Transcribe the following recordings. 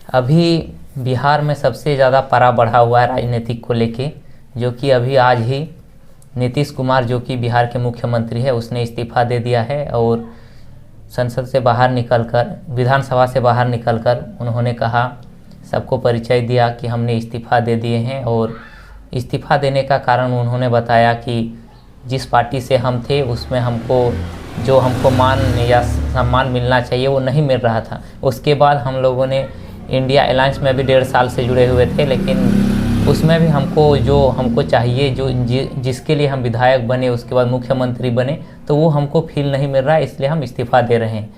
अभी बिहार में सबसे ज़्यादा पारा बढ़ा हुआ है राजनीतिक को लेके, जो कि अभी आज ही नीतीश कुमार जो कि बिहार के मुख्यमंत्री है उसने इस्तीफ़ा दे दिया है और संसद से बाहर निकलकर, विधानसभा से बाहर निकलकर उन्होंने कहा, सबको परिचय दिया कि हमने इस्तीफ़ा दे दिए हैं। और इस्तीफ़ा देने का कारण उन्होंने बताया कि जिस पार्टी से हम थे उसमें हमको मान या सम्मान मिलना चाहिए वो नहीं मिल रहा था। उसके बाद हम लोगों ने इंडिया अलायंस में भी 1.5 साल से जुड़े हुए थे, लेकिन उसमें भी हमको चाहिए जिसके लिए हम विधायक बने, उसके बाद मुख्यमंत्री बने, तो वो हमको फील नहीं मिल रहा है, इसलिए हम इस्तीफ़ा दे रहे हैं।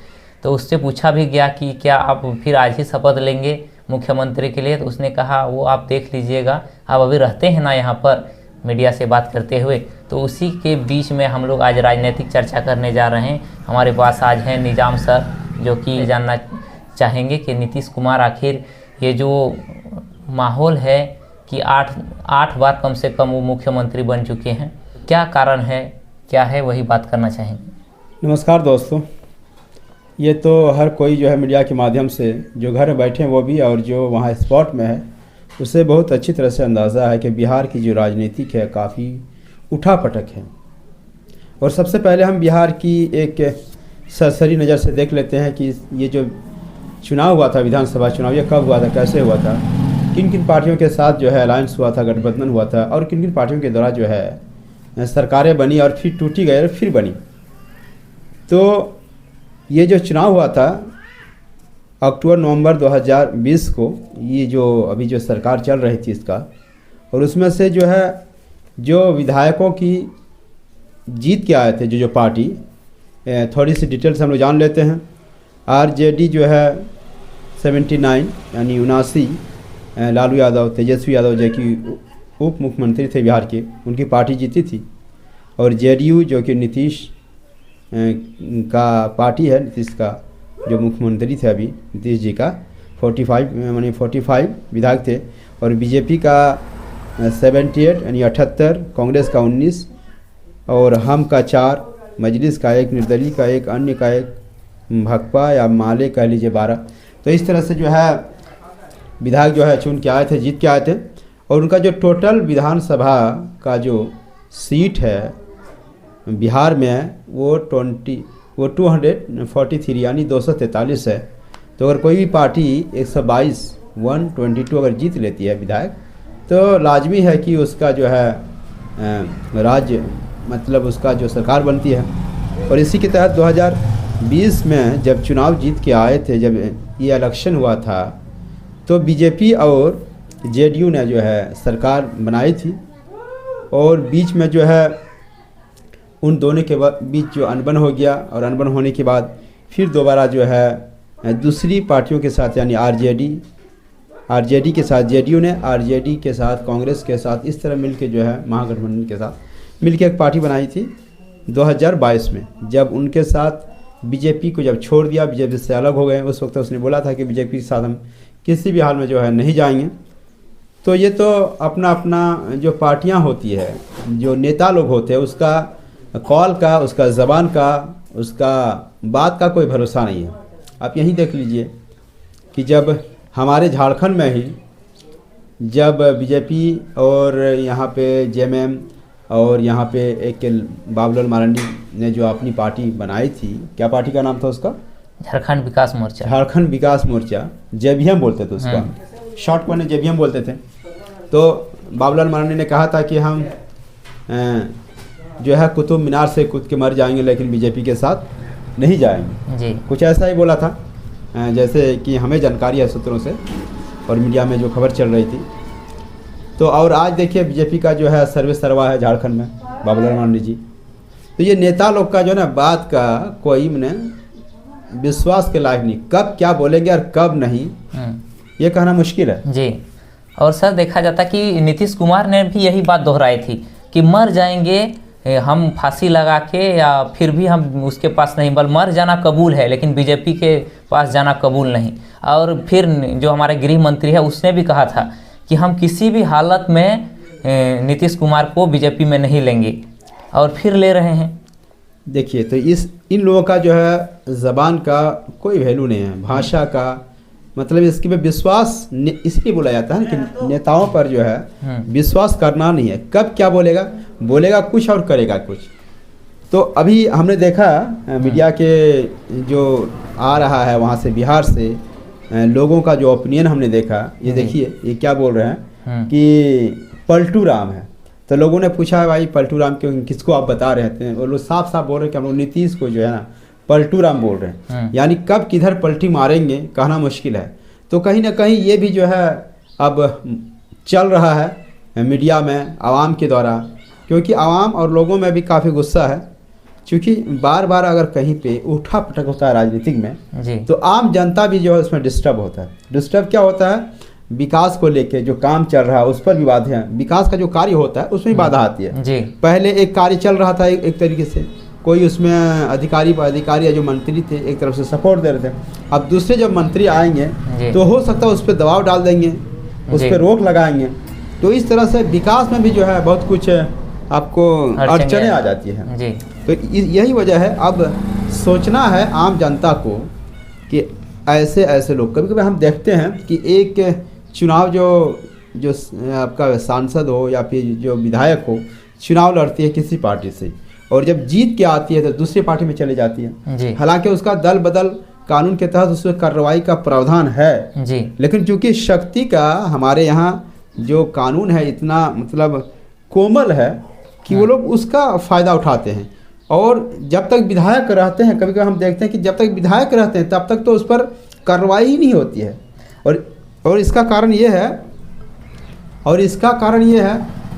तो उससे पूछा भी गया कि क्या आप फिर आज ही शपथ लेंगे मुख्यमंत्री के लिए, तो उसने कहा वो आप देख लीजिएगा, आप अभी रहते हैं ना यहाँ पर, मीडिया से बात करते हुए। तो उसी के बीच में हम लोग आज राजनीतिक चर्चा करने जा रहे हैं। हमारे पास आज हैं निजाम सर, जो कि जानना चाहेंगे कि नीतीश कुमार आखिर ये जो माहौल है कि आठ बार कम से कम वो मुख्यमंत्री बन चुके हैं, क्या कारण है, क्या है, वही बात करना चाहेंगे। नमस्कार दोस्तों, ये तो हर कोई जो है मीडिया के माध्यम से, जो घर में बैठे हैं वो भी और जो वहाँ स्पॉट में है, उससे बहुत अच्छी तरह से अंदाज़ा है कि बिहार की जो राजनीतिक है काफ़ी उठापटक है। और सबसे पहले हम बिहार की एक सरसरी नज़र से देख लेते हैं कि ये जो चुनाव हुआ था, विधानसभा चुनाव, ये कब हुआ था, कैसे हुआ था, किन किन पार्टियों के साथ जो है अलायंस हुआ था, गठबंधन हुआ था, और किन किन पार्टियों के द्वारा जो है सरकारें बनी और फिर टूटी गई और फिर बनी। तो ये जो चुनाव हुआ था अक्टूबर-नवंबर 2020 को, ये जो अभी जो सरकार चल रही थी इसका, और उसमें से जो है जो विधायकों की जीत के आए थे, जो पार्टी, थोड़ी सी डिटेल्स हम लोग जान लेते हैं। आरजेडी जो है 79 यानी 79, लालू यादव, तेजस्वी यादव जो कि उप मुख्यमंत्री थे बिहार के, उनकी पार्टी जीती थी। और जेडीयू जो कि नीतीश का पार्टी है, नीतीश का जो मुख्यमंत्री थे अभी, नीतीश जी का 45 विधायक थे। और बीजेपी का 78 यानी 78, कांग्रेस का 19, और हम का 4, मजलिस का 1, निर्दलीय का 1, अन्य का 1, भाकपा या माले कह लीजिए 12। तो इस तरह से जो है विधायक जो है चुन के आए थे, जीत के आए थे। और उनका जो टोटल विधानसभा का जो सीट है बिहार में वो 243 यानी 243 है। तो अगर कोई भी पार्टी 122 अगर जीत लेती है विधायक, तो लाजमी है कि उसका जो है राज्य, मतलब उसका जो सरकार बनती है। और इसी के तहत 2020 में जब चुनाव जीत के आए थे, जब ये इलेक्शन हुआ था, तो बीजेपी और जेडीयू ने जो है सरकार बनाई थी। और बीच में जो है उन दोनों के बीच जो अनबन हो गया, और अनबन होने के बाद फिर दोबारा जो है दूसरी पार्टियों के साथ, यानी आरजेडी के साथ जेडीयू ने, आरजेडी के साथ कांग्रेस के साथ, इस तरह मिलके जो है महागठबंधन के साथ मिलके एक पार्टी बनाई थी 2022 में। जब उनके साथ बीजेपी को जब छोड़ दिया, बीजेपी से अलग हो गए, उस वक्त उसने बोला था कि बीजेपी के साथ हम किसी भी हाल में जो है नहीं जाएंगे। तो ये तो अपना अपना जो पार्टियां होती है, जो नेता लोग होते हैं, उसका कॉल का, उसका ज़बान का, उसका बात का कोई भरोसा नहीं है। आप यहीं देख लीजिए कि जब हमारे झारखंड में ही जब बीजेपी और यहाँ पे जेएमएम और यहाँ पे एक बाबूलाल मरांडी ने जो अपनी पार्टी बनाई थी, क्या पार्टी का नाम था उसका? झारखंड विकास मोर्चा। झारखंड विकास मोर्चा, जेवीएम बोलते थे उसका, शॉर्ट में जेवीएम बोलते थे। तो बाबूलाल मरांडी ने कहा था कि हम जो है कुतुब मीनार से कूद के मर जाएंगे, लेकिन बीजेपी के साथ नहीं जाएंगे जी। कुछ ऐसा ही बोला था, जैसे कि हमें जानकारी है सूत्रों से और मीडिया में जो खबर चल रही थी। तो और आज देखिए बीजेपी का जो है सर्वे सर्वा है झारखंड में, बाबूलाल मरांडी जी। तो ये नेता लोग का जो है ना, बात का कोई मैंने विश्वास के लायक नहीं, कब क्या बोलेंगे और कब नहीं ये कहना मुश्किल है जी। और सर देखा जाता कि नीतीश कुमार ने भी यही बात दोहराई थी कि मर जाएंगे हम फांसी लगा के, या फिर भी हम उसके पास नहीं, बल मर जाना कबूल है लेकिन बीजेपी के पास जाना कबूल नहीं। और फिर जो हमारे गृह मंत्री है उसने भी कहा था कि हम किसी भी हालत में नीतीश कुमार को बीजेपी में नहीं लेंगे, और फिर ले रहे हैं। देखिए, तो इन लोगों का जो है ज़बान का कोई वैल्यू नहीं है, भाषा का मतलब इसके पे विश्वास इसलिए बोला जाता है ना कि नेताओं पर जो है विश्वास करना नहीं है। कब क्या बोलेगा, बोलेगा कुछ और करेगा कुछ। तो अभी हमने देखा मीडिया के जो आ रहा है वहाँ से, बिहार से लोगों का जो ओपिनियन हमने देखा, ये देखिए ये क्या बोल रहे हैं कि पलटू राम है। तो लोगों ने पूछा भाई पलटू राम क्यों, किसको आप बता रहे थे, वो लोग साफ साफ बोल रहे हैं कि हम लोग नीतीश को जो है ना पलटू राम बोल रहे हैं। यानी कब किधर पलटी मारेंगे कहना मुश्किल है। तो कहीं ना कहीं ये भी जो है अब चल रहा है मीडिया में आवाम के द्वारा, क्योंकि आवाम और लोगों में भी काफ़ी गुस्सा है। क्योंकि बार बार अगर कहीं पे उठा पटक होता है राजनीतिक में जी। तो आम जनता भी जो है उसमें डिस्टर्ब होता है। डिस्टर्ब क्या होता है, विकास को लेके जो काम चल रहा है उस पर भी बाधा है, विकास का जो कार्य होता है उसमें भी बाधा आती है जी। पहले एक कार्य चल रहा था एक तरीके से, कोई उसमें अधिकारी या जो मंत्री थे एक तरफ से सपोर्ट दे रहे थे। अब दूसरे जब मंत्री आएंगे तो हो सकता है उस पर दबाव डाल देंगे, उस पर रोक लगाएंगे। तो इस तरह से विकास में भी जो है बहुत कुछ आपको अड़चने आ जाती है जी। तो यही वजह है अब सोचना है आम जनता को कि ऐसे ऐसे लोग, कभी कभी हम देखते हैं कि एक चुनाव जो आपका सांसद हो या फिर जो विधायक हो चुनाव लड़ती है किसी पार्टी से, और जब जीत के आती है तो दूसरी पार्टी में चले जाती है। हालांकि उसका दल बदल कानून के तहत उसमें कार्रवाई का प्रावधान है जी। लेकिन चूंकि शक्ति का हमारे यहाँ जो कानून है इतना मतलब कोमल है कि वो लोग उसका फ़ायदा उठाते हैं। और जब तक विधायक रहते हैं, कभी कभी हम देखते हैं कि जब तक विधायक रहते हैं तब तक तो उस पर कार्रवाई ही नहीं होती है। और इसका कारण ये है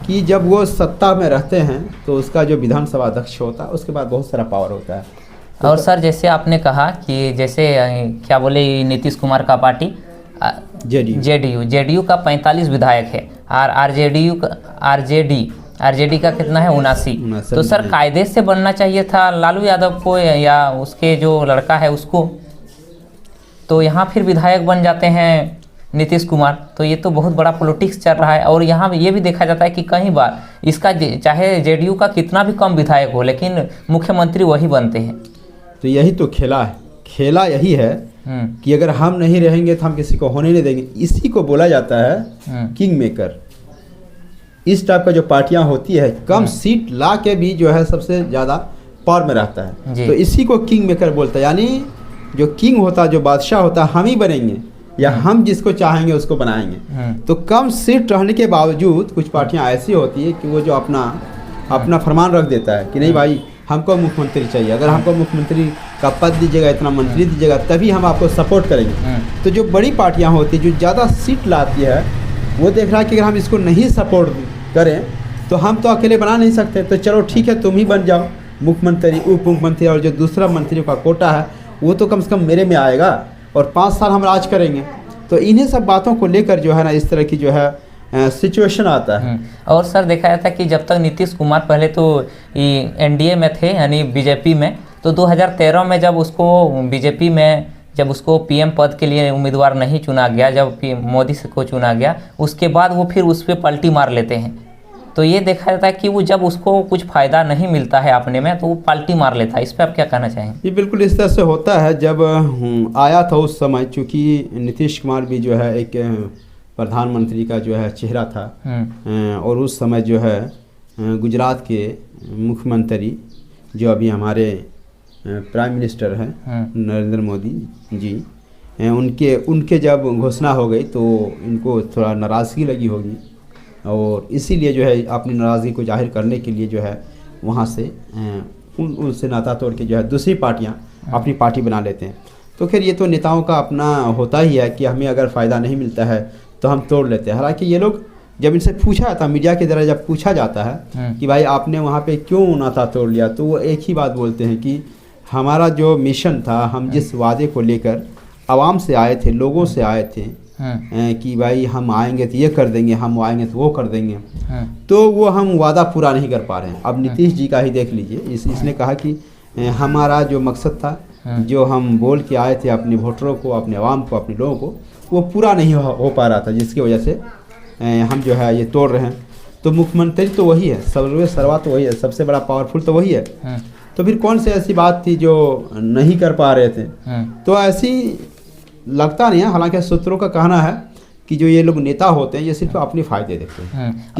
कि जब वो सत्ता में रहते हैं तो उसका जो विधानसभा अध्यक्ष होता है उसके बाद बहुत सारा पावर होता है। तो और सर जैसे आपने कहा कि जैसे क्या बोले नीतीश कुमार का पार्टी जेडीयू का 45 विधायक है और आरजेडी का कितना है 79। तो सर कायदे से बनना चाहिए था लालू यादव को या उसके जो लड़का है उसको, तो यहाँ फिर विधायक बन जाते हैं नीतीश कुमार। तो ये तो बहुत बड़ा पॉलिटिक्स चल रहा है। और यहाँ ये भी देखा जाता है कि कई बार इसका चाहे जेडीयू का कितना भी कम विधायक हो लेकिन मुख्यमंत्री वही बनते हैं। तो यही तो खेला यही है कि अगर हम नहीं रहेंगे तो हम किसी को होने नहीं देंगे। इसी को बोला जाता है किंग मेकर। इस टाइप का जो पार्टियां होती है कम सीट ला के भी जो है सबसे ज़्यादा पावर में रहता है, तो इसी को किंग मेकर बोलता है। यानी जो किंग होता है, जो बादशाह होता है, हम ही बनेंगे या हम जिसको चाहेंगे उसको बनाएंगे। तो कम सीट रहने के बावजूद कुछ पार्टियां ऐसी होती है कि वो जो अपना फरमान रख देता है कि नहीं भाई हमको मुख्यमंत्री चाहिए, अगर हमको मुख्यमंत्री का पद दीजिएगा, इतना मंत्री दीजिएगा, तभी हम आपको सपोर्ट करेंगे। तो जो बड़ी पार्टियां होती है जो ज़्यादा सीट लाती है वो देख रहा है कि अगर हम इसको नहीं सपोर्ट करें तो हम तो अकेले बना नहीं सकते, तो चलो ठीक है तुम ही बन जाओ मुख्यमंत्री, उप मुख्यमंत्री, और जो दूसरा मंत्रियों का कोटा है वो तो कम से कम मेरे में आएगा और 5 साल हम राज करेंगे। तो इन्हीं सब बातों को लेकर जो है ना इस तरह की जो है सिचुएशन आता है। और सर देखा जाता है कि जब तक नीतीश कुमार पहले तो एनडीए में थे यानी बीजेपी में, तो 2013 में जब उसको बीजेपी में जब उसको पीएम पद के लिए उम्मीदवार नहीं चुना गया, जब मोदी को चुना गया, उसके बाद वो फिर उस पर पलटी मार लेते हैं। तो ये देखा जाता है कि वो जब उसको कुछ फ़ायदा नहीं मिलता है अपने में तो वो पलटी मार लेता है। इस पर आप क्या कहना चाहेंगे? ये बिल्कुल इस तरह से होता है। जब आया था उस समय, चूँकि नीतीश कुमार भी जो है एक प्रधानमंत्री का जो है चेहरा था, और उस समय जो है गुजरात के मुख्यमंत्री जो अभी हमारे प्राइम मिनिस्टर हैं नरेंद्र मोदी जी, उनके जब घोषणा हो गई तो इनको थोड़ा नाराज़गी लगी होगी, और इसीलिए जो है अपनी नाराज़गी को जाहिर करने के लिए जो है वहाँ से उनसे नाता तोड़ के जो है दूसरी पार्टियाँ अपनी पार्टी बना लेते हैं। तो खैर ये तो नेताओं का अपना होता ही है कि हमें अगर फ़ायदा नहीं मिलता है तो हम तोड़ लेते हैं। हालांकि ये लोग जब इनसे पूछा जाता है, मीडिया के द्वारा जब पूछा जाता है कि भाई आपने वहाँ पे क्यों नाता तोड़ लिया, तो वो एक ही बात बोलते हैं कि हमारा जो मिशन था, हम जिस वादे को लेकर आवाम से आए थे, लोगों से आए थे कि भाई हम आएंगे तो ये कर देंगे, हम आएंगे तो वो कर देंगे, तो वो हम वादा पूरा नहीं कर पा रहे हैं। अब नीतीश जी का ही देख लीजिए, इसने कहा कि हमारा जो मकसद था, जो हम बोल के आए थे अपने वोटरों को, अपने आवाम को, अपने लोगों को, वो पूरा नहीं हो पा रहा था, जिसकी वजह से हम जो है ये तोड़ रहे हैं। तो मुख्यमंत्री तो वही है, सर्वा तो वही है, सबसे बड़ा पावरफुल तो वही है। तो फिर कौन सी ऐसी बात थी जो नहीं कर पा रहे थे? तो ऐसी लगता नहीं है, हालांकि सूत्रों का कहना है कि जो ये लोग नेता होते हैं ये सिर्फ अपने फायदे देखते हैं।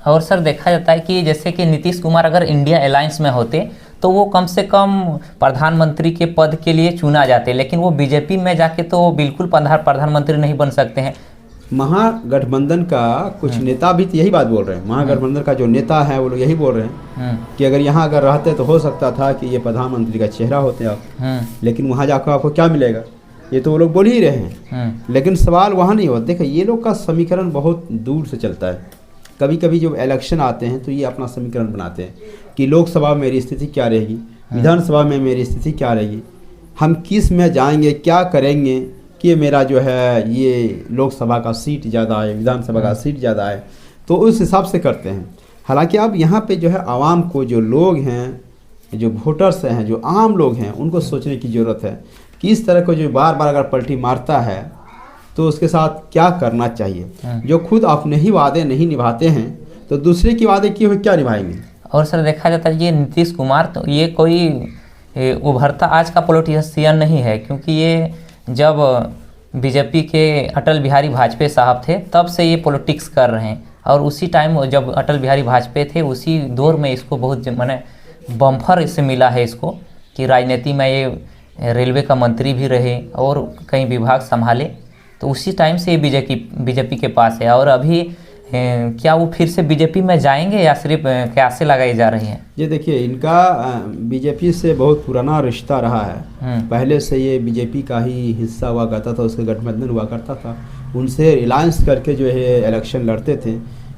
और सर देखा जाता है कि जैसे कि नीतीश कुमार अगर इंडिया अलायंस में होते तो वो कम से कम प्रधानमंत्री के पद के लिए चुना जाते, लेकिन वो बीजेपी में जाके तो बिल्कुल प्रधानमंत्री नहीं बन सकते हैं। महागठबंधन का कुछ नेता भी तो यही बात बोल रहे हैं, महागठबंधन का जो नेता है वो लोग यही बोल रहे हैं कि अगर यहाँ अगर रहते तो हो सकता था कि ये प्रधानमंत्री का चेहरा होते आप, लेकिन वहाँ जाकर आपको क्या मिलेगा, ये तो वो लोग बोल ही रहे हैं। लेकिन सवाल वहाँ नहीं होता। देखो ये लोग का समीकरण बहुत दूर से चलता है। कभी कभी जब इलेक्शन आते हैं तो ये अपना समीकरण बनाते हैं कि लोकसभा में मेरी स्थिति क्या रहेगी, विधानसभा में मेरी स्थिति क्या रहेगी, हम किस में जाएंगे, क्या करेंगे कि मेरा जो है ये लोकसभा का सीट ज़्यादा है, विधानसभा का सीट ज़्यादा है, तो उस हिसाब से करते हैं। हालांकि अब यहाँ पे जो है आवाम को, जो लोग हैं, जो वोटर्स हैं, जो आम लोग हैं, उनको सोचने की ज़रूरत है कि इस तरह को जो बार बार अगर पलटी मारता है तो उसके साथ क्या करना चाहिए। जो खुद अपने ही वादे नहीं निभाते हैं तो दूसरे की वादे किए हुए क्या निभाएंगे। और सर देखा जाता है ये नीतीश कुमार तो ये कोई उभरता आज का पॉलिटिशियन नहीं है, क्योंकि ये जब बीजेपी के अटल बिहारी वाजपेयी साहब थे तब से ये पॉलिटिक्स कर रहे हैं, और उसी टाइम जब अटल बिहारी वाजपेयी थे उसी दौर में इसको बहुत माने बम्फर इससे मिला है इसको कि राजनीति में ये रेलवे का मंत्री भी रहे और कई विभाग संभाले, तो उसी टाइम से ये बीजेपी के पास है। और अभी क्या वो फिर से बीजेपी में जाएंगे या सिर्फ कैसे लगाई जा रही है? ये देखिए इनका बीजेपी से बहुत पुराना रिश्ता रहा है। पहले से ये बीजेपी का ही हिस्सा हुआ करता था, उसके गठबंधन हुआ करता था, उनसे रिलायंस करके जो है इलेक्शन लड़ते थे।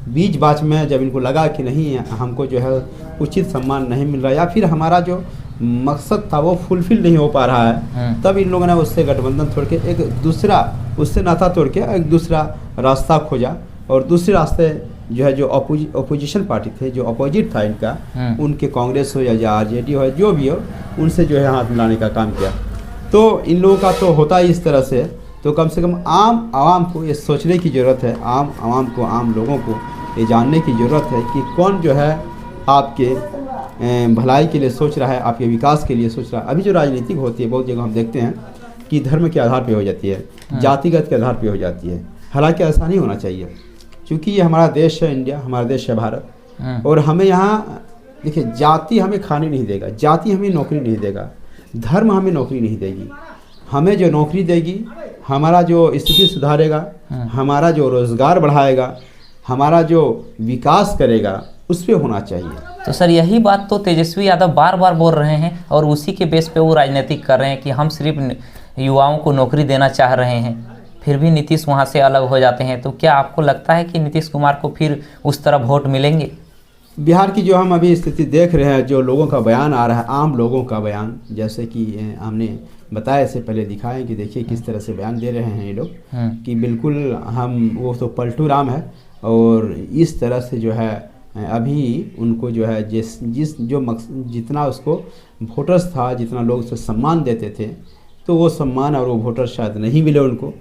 बीच बाच में जब इनको लगा कि नहीं हमको जो है उचित सम्मान नहीं मिल रहा या फिर हमारा जो मकसद था वो फुलफिल नहीं हो पा रहा है, तब इन लोगों ने उससे गठबंधन तोड़ के एक दूसरा, उससे नाता तोड़ के एक दूसरा रास्ता खोजा और दूसरे रास्ते जो है जो अपोजिशन पार्टी थे, जो अपोजिट था इनका, उनके कांग्रेस हो या आरजेडी हो, जो भी हो, उनसे जो है हाथ मिलाने का काम किया। तो इन लोगों का तो होता ही इस तरह से। तो कम से कम आम आवाम को ये सोचने की ज़रूरत है, आम आवाम को, आम लोगों को ये जानने की ज़रूरत है कि कौन जो है आपके भलाई के लिए सोच रहा है, आपके विकास के लिए सोच रहा है। अभी जो राजनीतिक होती है बहुत जगह हम देखते हैं कि धर्म के आधार पे हो जाती है, जातिगत के आधार पे हो जाती है। हालांकि ऐसा नहीं होना चाहिए, क्योंकि ये हमारा देश है इंडिया, हमारा देश है भारत, और हमें यहाँ देखिए जाति हमें खाने नहीं देगा, जाति हमें नौकरी नहीं देगा, धर्म हमें नौकरी नहीं देगी। हमें जो नौकरी देगी, हमारा जो स्थिति सुधारेगा, हमारा जो रोज़गार बढ़ाएगा, हमारा जो विकास करेगा, उस पर होना चाहिए। तो सर यही बात तो तेजस्वी यादव बार बार बोल रहे हैं और उसी के बेस पे वो राजनीतिक कर रहे हैं कि हम सिर्फ युवाओं को नौकरी देना चाह रहे हैं, फिर भी नीतीश वहाँ से अलग हो जाते हैं। तो क्या आपको लगता है कि नीतीश कुमार को फिर उस तरह वोट मिलेंगे? बिहार की जो हम अभी स्थिति देख रहे हैं, जो लोगों का बयान आ रहा है, आम लोगों का बयान, जैसे कि हमने बताया, इससे पहले दिखाएं कि देखिए किस तरह से बयान दे रहे हैं ये लोग कि बिल्कुल हम वो तो पलटू राम है, और इस तरह से जो है अभी उनको जो है जितना उसको वोटर्स था, जितना लोग उसको सम्मान देते थे, तो वो सम्मान और वो वोटर शायद नहीं मिले उनको।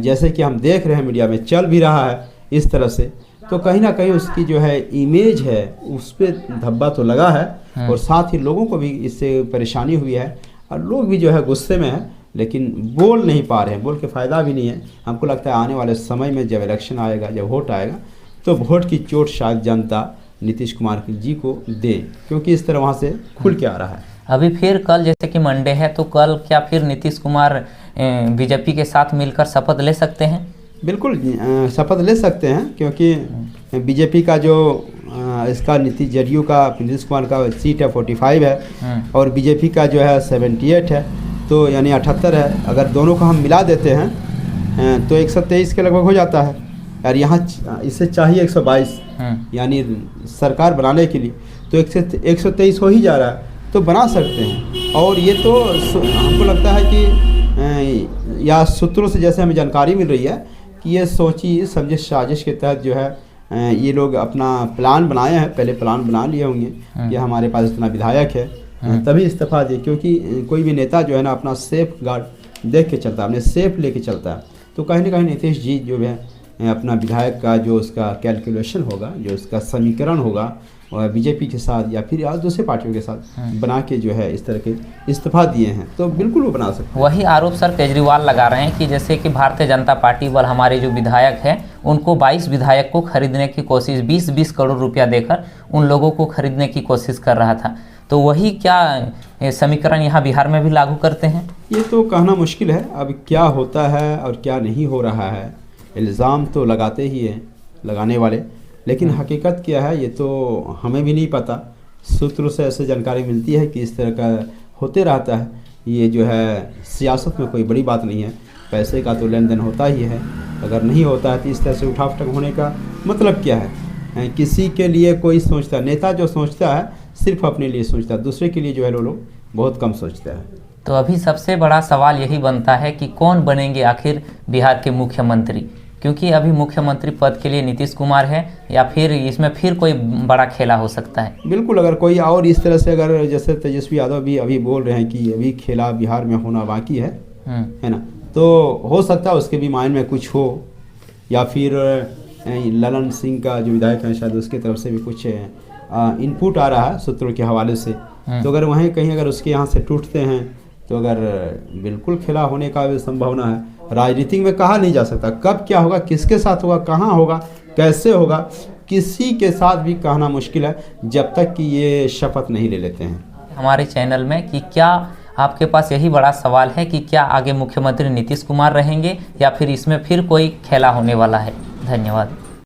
जैसे कि हम देख रहे हैं मीडिया में चल भी रहा है इस तरह से, तो कहीं ना कहीं उसकी जो है इमेज है उस पर धब्बा तो लगा है, और साथ ही लोगों को भी इससे परेशानी हुई है, और लोग भी जो है गुस्से में है, लेकिन बोल नहीं पा रहे हैं, बोल के फ़ायदा भी नहीं है। हमको लगता है आने वाले समय में जब इलेक्शन आएगा, जब वोट आएगा, तो वोट की चोट शायद जनता नीतीश कुमार जी को दे, क्योंकि इस तरह वहाँ से खुल के आ रहा है। अभी फिर कल जैसे कि मंडे है, तो कल क्या फिर नीतीश कुमार बीजेपी के साथ मिलकर शपथ ले सकते हैं? बिल्कुल शपथ ले सकते हैं, क्योंकि बीजेपी का जो इसका नीतीश जदयू का नीतीश कुमार का सीट है 45 है और बीजेपी का जो है 78 है, तो यानी 78 है। अगर दोनों को हम मिला देते हैं तो 123 के लगभग हो जाता है, और यहाँ इससे चाहिए 122, यानी सरकार बनाने के लिए तो 123 हो ही जा रहा है, तो बना सकते हैं। और ये तो हमको लगता है कि या सूत्रों से जैसे हमें जानकारी मिल रही है कि ये सोची समझे साजिश के तहत जो है ये लोग अपना प्लान बनाए हैं, पहले प्लान बना लिए होंगे कि हमारे पास इतना विधायक है, तभी इस्तीफा दिए। क्योंकि कोई भी नेता जो है ना अपना सेफ गार्ड देख के चलता है, अपने सेफ लेके चलता है, तो कहीं ना कहीं नीतीश जी जो है अपना विधायक का जो उसका कैलकुलेशन होगा, जो उसका समीकरण होगा और बीजेपी के साथ या फिर दूसरे पार्टियों के साथ बना के जो है इस तरह के इस्तीफा दिए हैं, तो बिल्कुल वो बना सकते हैं। वही आरोप सर केजरीवाल लगा रहे हैं कि जैसे कि भारतीय जनता पार्टी वाले हमारे जो विधायक हैं उनको 22 विधायक को खरीदने की कोशिश 20-20 करोड़ रुपया देकर उन लोगों को खरीदने की कोशिश कर रहा था। तो वही क्या समीकरण यहाँ बिहार में भी लागू करते हैं? ये तो कहना मुश्किल है। अब क्या होता है और क्या नहीं हो रहा है, इल्ज़ाम तो लगाते ही हैं लगाने वाले, लेकिन हकीकत क्या है ये तो हमें भी नहीं पता। सूत्रों से ऐसे जानकारी मिलती है कि इस तरह का होते रहता है। ये जो है सियासत में कोई बड़ी बात नहीं है, पैसे का तो लेन देन होता ही है। अगर नहीं होता है तो इस तरह से उठापटक होने का मतलब क्या है? किसी के लिए कोई सोचता, नेता जो सोचता है सिर्फ अपने लिए सोचता है, दूसरे के लिए जो है लोग बहुत कम सोचते हैं। तो अभी सबसे बड़ा सवाल यही बनता है कि कौन बनेंगे आखिर बिहार के मुख्यमंत्री, क्योंकि अभी मुख्यमंत्री पद के लिए नीतीश कुमार है या फिर इसमें फिर कोई बड़ा खेला हो सकता है। बिल्कुल, अगर कोई और इस तरह से, अगर जैसे तेजस्वी यादव भी अभी बोल रहे हैं कि अभी खेला बिहार में होना बाकी है ना, तो हो सकता है उसके भी माइंड में कुछ हो, या फिर ललन सिंह का जो विधायक है शायद उसकी तरफ से भी कुछ इनपुट आ रहा है सूत्रों के हवाले से। तो अगर वहीं कहीं अगर उसके यहाँ से टूटते हैं तो अगर बिल्कुल खेला होने का भी संभावना है। राजनीति में कहा नहीं जा सकता कब क्या होगा, किसके साथ होगा, कहाँ होगा, कैसे होगा, किसी के साथ भी कहना मुश्किल है जब तक कि ये शपथ नहीं ले लेते हैं। हमारे चैनल में कि क्या आपके पास यही बड़ा सवाल है कि क्या आगे मुख्यमंत्री नीतीश कुमार रहेंगे या फिर इसमें फिर कोई खेला होने वाला है? धन्यवाद।